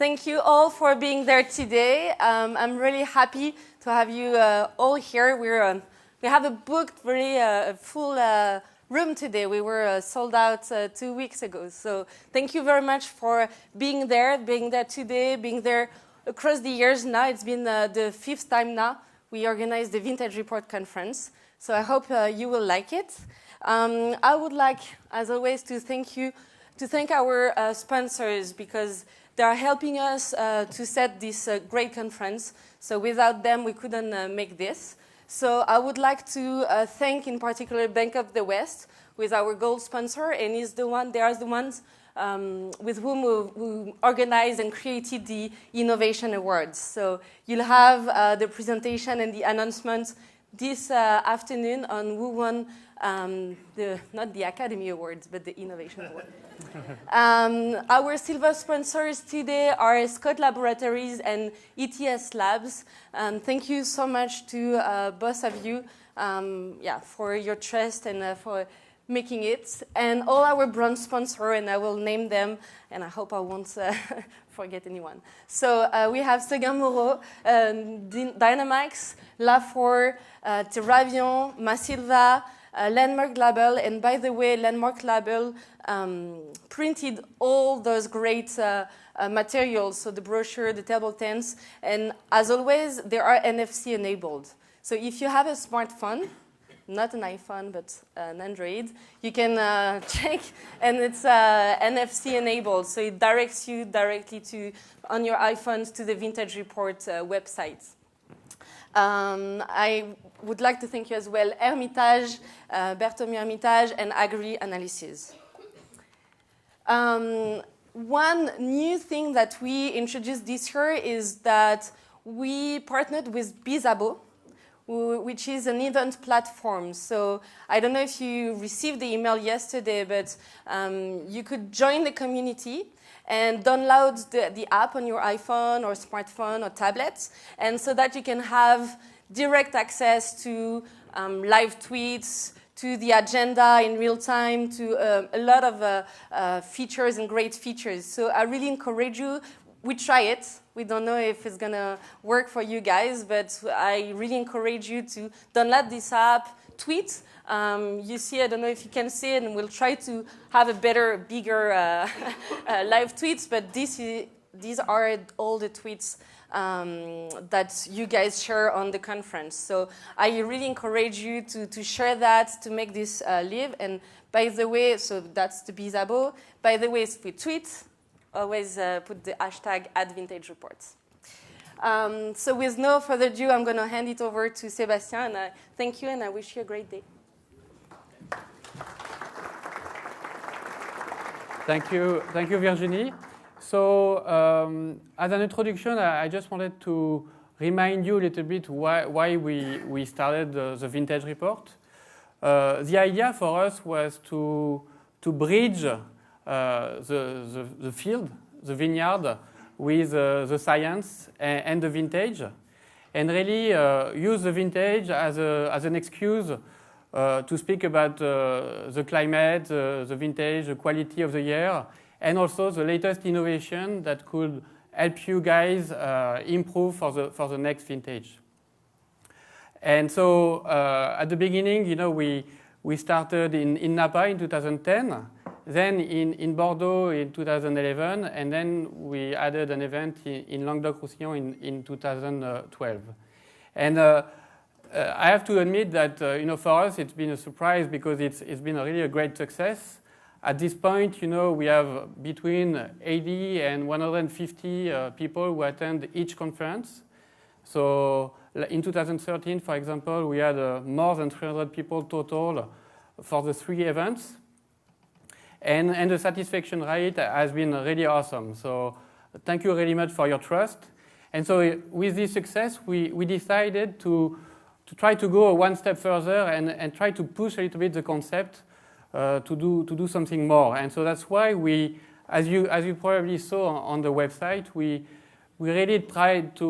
thank you all for being there today. I'm really happy to have you all here. We have a booked, very full room today. We were sold out 2 weeks ago. So thank you very much for being there today, being there across the years now. It's been the 5th time now we organized the Vintage Report Conference. So I hope you will like it. I would like, as always, to thank our sponsors because they are helping us to set this great conference. So without them, we couldn't make this. So I would like to thank, in particular, Bank of the West, who is our gold sponsor, and they are the ones with whom we organized and created the Innovation Awards. So you'll have the presentation and the announcement this afternoon on who won not the Academy Awards, but the Innovation Award. Our silver sponsors today are Scott Laboratories and ETS Labs. Thank you so much to both of you for your trust and for making it. And all our bronze sponsors, and I will name them, and I hope I won't forget anyone. So we have Seguin Moreau, Dynamax, Lafor, Terravion, Masilva, Landmark Label, and by the way, Landmark Label printed all those great materials, so the brochure, the table tents, and as always, they are NFC enabled. So if you have a smartphone, not an iPhone, but an Android, you can check, and it's NFC enabled, so it directs you directly on your iPhones to the Vintage Report website. I would like to thank you as well, Hermitage, Berthomeu Hermitage, and Agri Analysis. One new thing that we introduced this year is that we partnered with Bizabo, which is an event platform. So I don't know if you received the email yesterday, but you could join the community and download the app on your iPhone or smartphone or tablet, and so that you can have direct access to live tweets, to the agenda in real time, to a lot of features and great features. So I really encourage you. We try it. We don't know if it's going to work for you guys, but I really encourage you to download this app, tweet. You see, I don't know if you can see it, and we'll try to have a better, bigger live tweets, but these are all the tweets that you guys share on the conference. So I really encourage you to share that, to make this live. And by the way, so that's the Bizabo. By the way, if we tweet, always put the hashtag @VintageReports. So with no further ado, I'm going to hand it over to Sébastien. And thank you, and I wish you a great day. Thank you, Virginie. So as an introduction, I just wanted to remind you a little bit why we started the Vintage Report. The idea for us was to bridge the field, the vineyard, with the science and the vintage, and really use the vintage as an excuse to speak about the climate, the vintage, the quality of the year, and also the latest innovation that could help you guys improve for the next vintage. And so at the beginning, we started in Napa in 2010, then in Bordeaux in 2011, and then we added an event in Languedoc-Roussillon in 2012. And I have to admit that for us it's been a surprise because it's been really a great success. At this point, we have between 80 and 150 people who attend each conference. So in 2013, for example, we had more than 300 people total for the 3 events. And the satisfaction rate has been really awesome. So thank you very much for your trust. And so with this success, we decided to try to go one step further and try to push a little bit the concept to do something more. And so that's why we, as you probably saw on the website, we really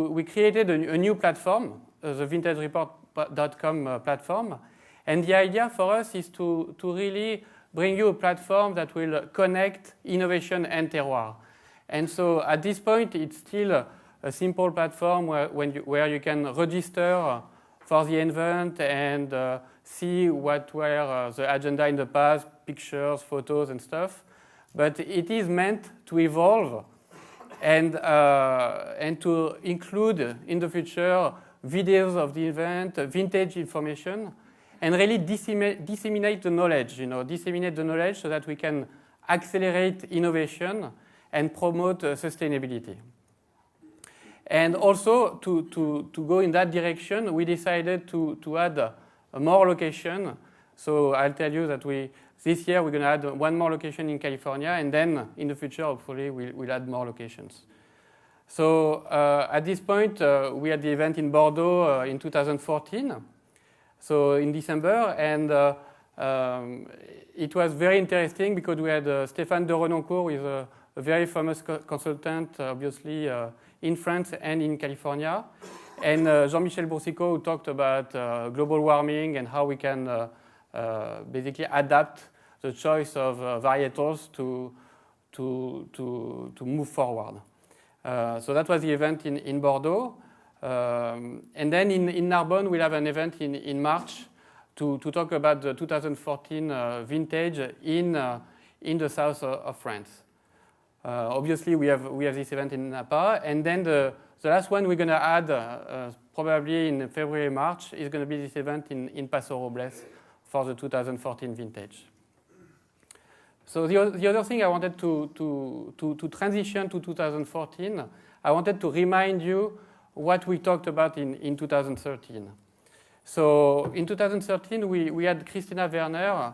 we created a new platform, the VintageReport.com platform. And the idea for us is to really bring you a platform that will connect innovation and terroir. And so at this point, it's still a simple platform where you can register for the event and see what were the agenda in the past, pictures, photos, and stuff. But it is meant to evolve and to include in the future videos of the event, vintage information, and really disseminate the knowledge, disseminate the knowledge so that we can accelerate innovation and promote sustainability. And also, to go in that direction, we decided to add more location. So I'll tell you that this year we're going to add one more location in California, and then in the future, hopefully, we'll add more locations. So at this point, we had the event in Bordeaux in 2014, so in December, and it was very interesting because we had Stéphane de Renoncourt, who is a very famous consultant, obviously, in France and in California, and Jean-Michel Boursicot, who talked about global warming and how we can basically adapt the choice of varietals to move forward. So that was the event in Bordeaux. And then in Narbonne, we'll have an event in March to talk about the 2014 vintage in the south of France. Obviously, we have this event in Napa, and then the last one we're going to add probably in February, March is going to be this event in Paso Robles for the 2014 vintage. So the other thing I wanted to transition to 2014, I wanted to remind you what we talked about in 2013. So in 2013, we had Christina Werner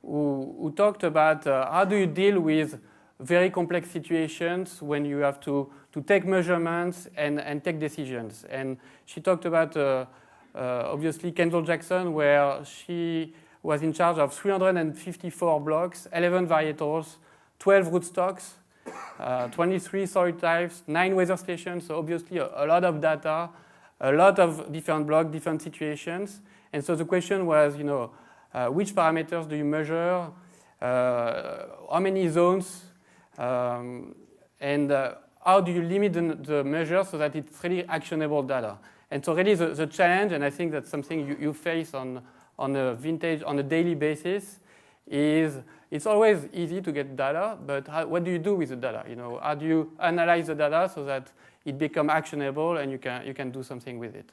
who talked about how do you deal with very complex situations when you have to take measurements and take decisions. And she talked about, obviously, Kendall Jackson, where she was in charge of 354 blocks, 11 varietals, 12 rootstocks, 23 soil types, 9 weather stations, so obviously a lot of data, a lot of different blocks, different situations. And so the question was, which parameters do you measure, how many zones, and how do you limit the measure so that it's really actionable data? And so really the challenge, and I think that's something you face on a vintage, on a daily basis, is it's always easy to get data, but what do you do with the data? How do you analyze the data so that it becomes actionable and you can do something with it?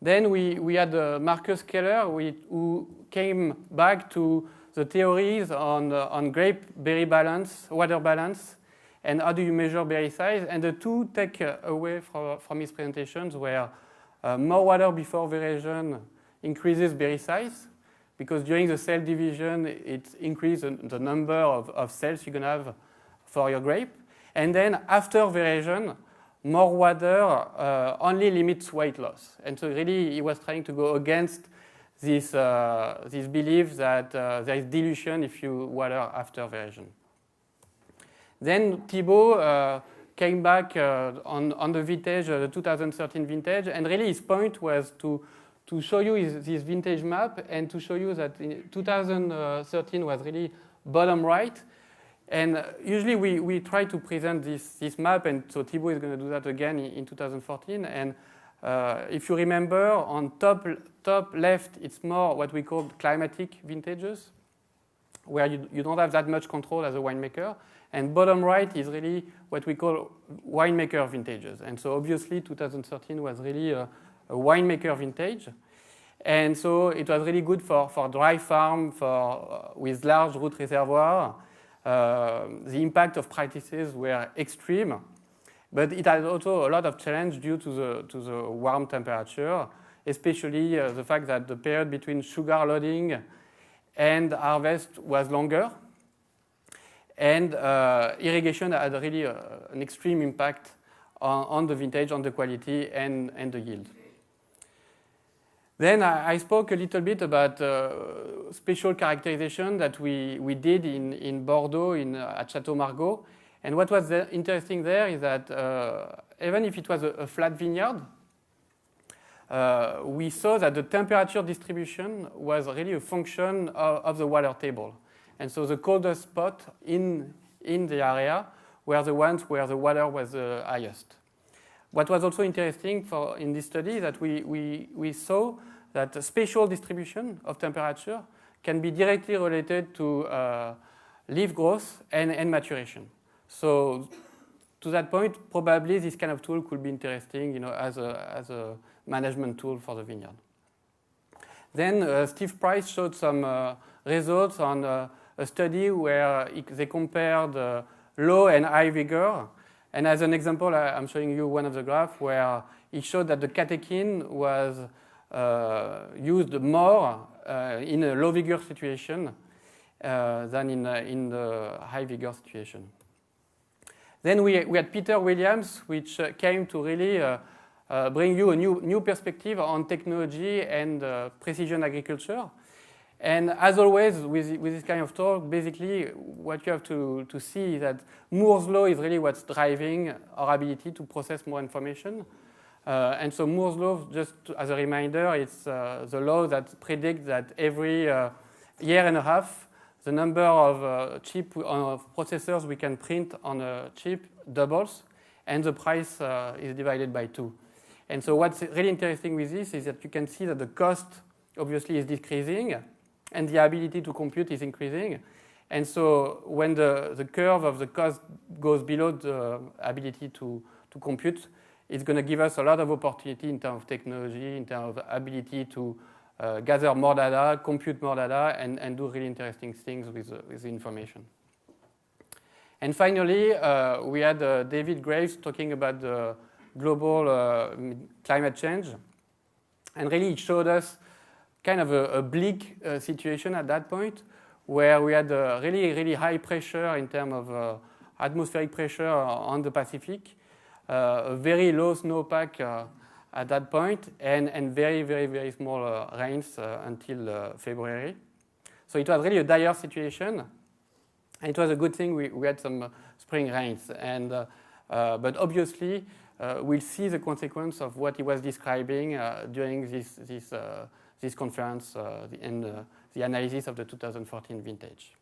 Then we had Marcus Keller, who came back to the theories on grape berry balance, water balance, and how do you measure berry size. And the two takeaway from his presentations were more water before veraison increases berry size, because during the cell division, it increases the number of cells you can have for your grape. And then after veraison, more water only limits weight loss. And so really, he was trying to go against this belief that there is dilution if you water after veraison. Then Thibaut came back on the vintage, the 2013 vintage, and really his point was to show you this vintage map and to show you that 2013 was really bottom right. And usually we try to present this map, and so Thibaut is going to do that again in 2014. And if you remember, on top left, it's more what we call climatic vintages, where you don't have that much control as a winemaker. And bottom right is really what we call winemaker vintages. And so obviously 2013 was really a winemaker vintage. And so it was really good for dry farm, with large root reservoir. The impact of practices were extreme, but it had also a lot of challenge due to the warm temperature, especially the fact that the period between sugar loading and harvest was longer, and irrigation had really an extreme impact on the vintage, on the quality and the yield. Then I spoke a little bit about special characterization that we did in Bordeaux at Château Margaux. And what was interesting there is that even if it was a flat vineyard, we saw that the temperature distribution was really a function of the water table. And so the coldest spot in the area were the ones where the water was the highest. What was also interesting in this study is that we saw that the spatial distribution of temperature can be directly related to leaf growth and maturation. So to that point, probably this kind of tool could be interesting, as a management tool for the vineyard. Then Steve Price showed some results on a study where they compared low and high vigor. And as an example, I'm showing you one of the graphs where it showed that the catechin was used more in a low vigor situation than in the high vigor situation. Then we had Peter Williams, which came to really bring you a new perspective on technology and precision agriculture. And as always, with this kind of talk, basically what you have to see is that Moore's law is really what's driving our ability to process more information. And so Moore's law, just as a reminder, it's the law that predicts that every year and a half, the number of processors we can print on a chip doubles, and the price is divided by 2. And so what's really interesting with this is that you can see that the cost obviously is decreasing, and the ability to compute is increasing. And so when the curve of the cost goes below the ability to compute, it's going to give us a lot of opportunity in terms of technology, in terms of ability to gather more data, compute more data, and do really interesting things with the information. And finally, we had David Graves talking about the global climate change. And really it showed us kind of a bleak situation at that point, where we had really, really high pressure in terms of atmospheric pressure on the Pacific, a very low snowpack at that point, and very, very, very small rains until February. So it was really a dire situation, and it was a good thing we had some spring rains. But obviously, we'll see the consequence of what he was describing during this conference and the analysis of the 2014 vintage.